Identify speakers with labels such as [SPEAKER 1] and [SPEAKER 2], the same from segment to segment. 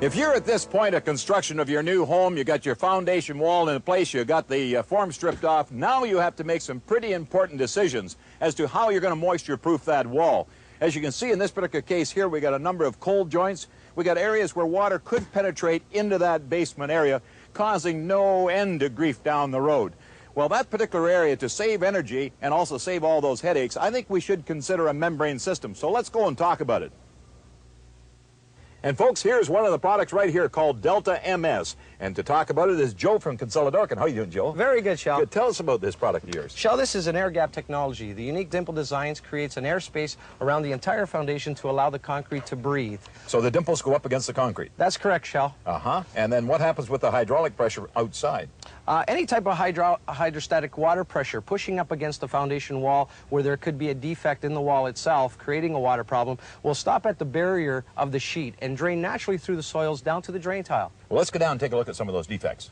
[SPEAKER 1] If you're at this point of construction of your new home, you got your foundation wall in place, you got the form stripped off, now you have to make some pretty important decisions as to how you're going to moisture-proof that wall. As you can see in this particular case here, we got a number of cold joints. We got areas where water could penetrate into that basement area, causing no end of grief down the road. Well, that particular area, to save energy and also save all those headaches, I think we should consider a membrane system. So let's go and talk about it. And folks, here's one of the products right here called Delta MS. And to talk about it is Joe from Consolidated. How are you doing, Joe?
[SPEAKER 2] Very good, Shell.
[SPEAKER 1] Good. Tell us about this product of yours.
[SPEAKER 2] Shell, this is an air gap technology. The unique dimple designs creates an airspace around the entire foundation to allow the concrete to breathe.
[SPEAKER 1] So the dimples go up against the concrete?
[SPEAKER 2] That's correct, Shell.
[SPEAKER 1] And then what happens with the hydraulic pressure outside?
[SPEAKER 2] Any type of hydrostatic water pressure pushing up against the foundation wall where there could be a defect in the wall itself, creating a water problem, will stop at the barrier of the sheet and drain naturally through the soils down to the drain tile.
[SPEAKER 1] Well, let's go down and take a look at some of those defects.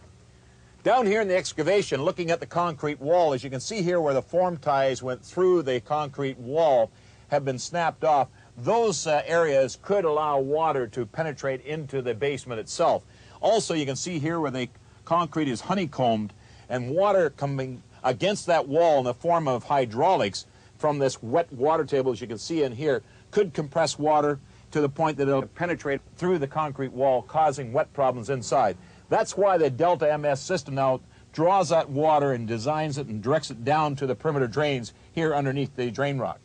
[SPEAKER 1] Down here in the excavation, looking at the concrete wall, as you can see here where the form ties went through the concrete wall have been snapped off, those areas could allow water to penetrate into the basement itself. Also, you can see here where the concrete is honeycombed and water coming against that wall in the form of hydraulics from this wet water table, as you can see in here, could compress water to the point that it'll penetrate through the concrete wall, causing wet problems inside. That's why the Delta MS system now draws that water and designs it and directs it down to the perimeter drains here underneath the drain rock.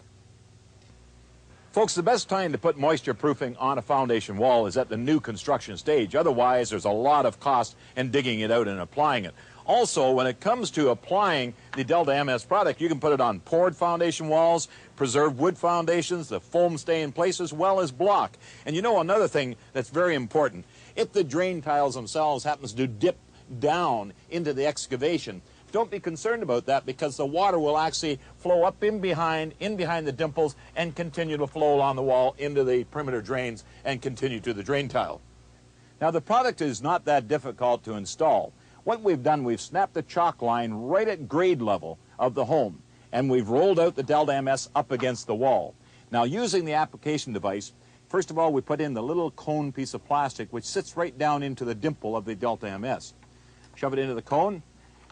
[SPEAKER 1] Folks, the best time to put moisture proofing on a foundation wall is at the new construction stage. Otherwise, there's a lot of cost in digging it out and applying it. Also, when it comes to applying the Delta MS product, you can put it on poured foundation walls, preserved wood foundations, the foam stay in place, as well as block. And you know another thing that's very important, if the drain tiles themselves happens to dip down into the excavation, don't be concerned about that because the water will actually flow up in behind the dimples and continue to flow along the wall into the perimeter drains and continue to the drain tile. Now, the product is not that difficult to install. What we've done, we've snapped the chalk line right at grade level of the home, and we've rolled out the Delta MS up against the wall. Now, using the application device, first of all, we put in the little cone piece of plastic which sits right down into the dimple of the Delta MS. Shove it into the cone.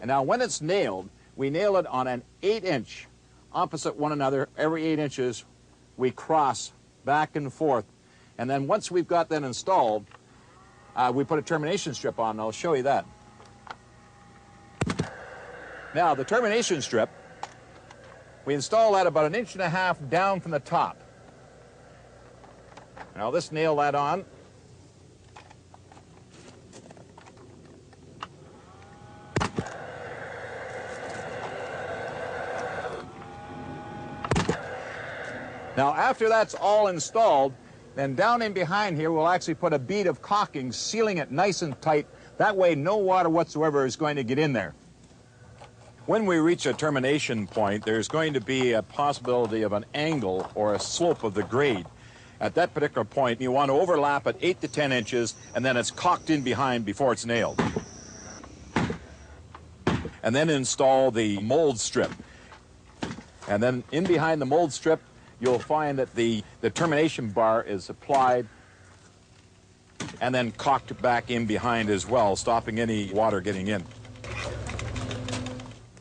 [SPEAKER 1] And now when it's nailed, we nail it on an 8-inch opposite one another. Every 8 inches we cross back and forth. And then once we've got that installed, we put a termination strip on, and I'll show you that. Now the termination strip, we install that about 1.5 inches down from the top. Now let's nail that on. Now, after that's all installed, then down in behind here, we'll actually put a bead of caulking, sealing it nice and tight. That way, no water whatsoever is going to get in there. When we reach a termination point, there's going to be a possibility of an angle or a slope of the grade. At that particular point, you want to overlap at 8 to 10 inches, and then it's caulked in behind before it's nailed. And then install the mold strip. And then in behind the mold strip, you'll find that the termination bar is applied and then caulked back in behind as well, stopping any water getting in.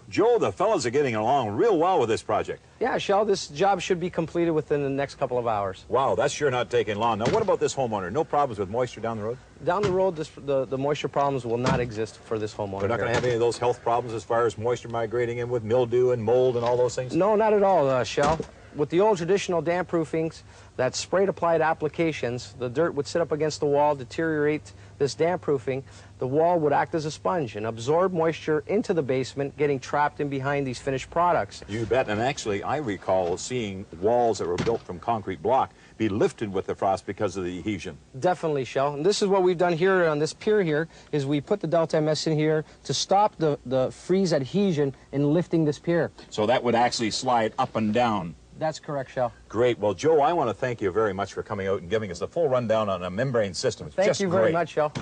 [SPEAKER 1] Joe, the fellas are getting along real well with this project.
[SPEAKER 2] Yeah, Shell, this job should be completed within the next couple of hours.
[SPEAKER 1] Wow, that's sure not taking long. Now, what about this homeowner? No problems with moisture down the road?
[SPEAKER 2] Down the road, the moisture problems will not exist for this homeowner.
[SPEAKER 1] They're not going to have any of those health problems as far as moisture migrating in with mildew and mold and all those things?
[SPEAKER 2] No, not at all, Shell. With the old traditional damp proofings, that sprayed applied applications, the dirt would sit up against the wall, deteriorate this damp proofing. The wall would act as a sponge and absorb moisture into the basement, getting trapped in behind these finished products.
[SPEAKER 1] You bet. And actually, I recall seeing walls that were built from concrete block be lifted with the frost because of the adhesion.
[SPEAKER 2] Definitely, Shell. And this is what we've done here on this pier here, is we put the Delta MS in here to stop the freeze adhesion in lifting this pier.
[SPEAKER 1] So that would actually slide up and down.
[SPEAKER 2] That's correct, Shell.
[SPEAKER 1] Great. Well, Joe, I want to thank you very much for coming out and giving us a full rundown on a membrane system.
[SPEAKER 2] Thank you very much, Shell.